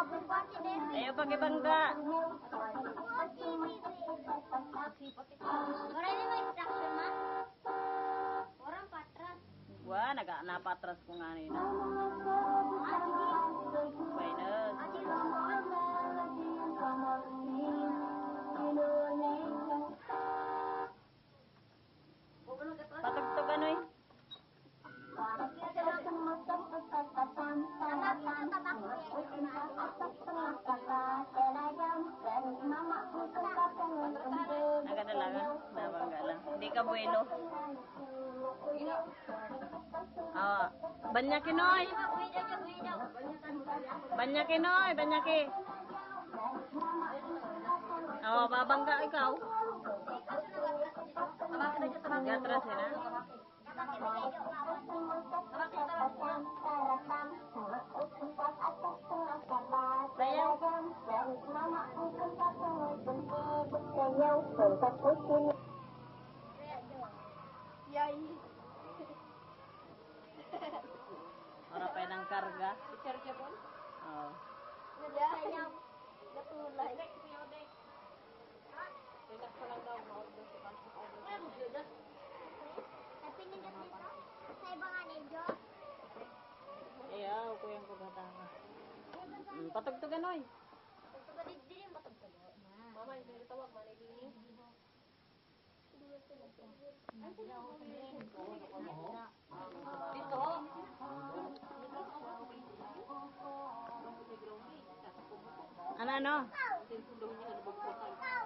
Ayaw pag-ibangga. Wah, napatras ko nga nina. Minus. Patugtugan oy. Nagadalangan, nabangga lang. Hindi ka bueno. Banyakin oy. Banyakin oy, banyakin. Babangga ikaw. Gatras na. Sayang. Yay. Ora pa ng karga. Karga po? Oo. Sayang. Gatulay. Pinak ko lang daw ma-order sa kanto. Napinigat nito? Sa ibang anedyo? Ayaw, ko yung paghatanga. Patugtugan oy. Patugtugan din yung patugtugan. Mama, hindi tawag man ini. Dito. Ano?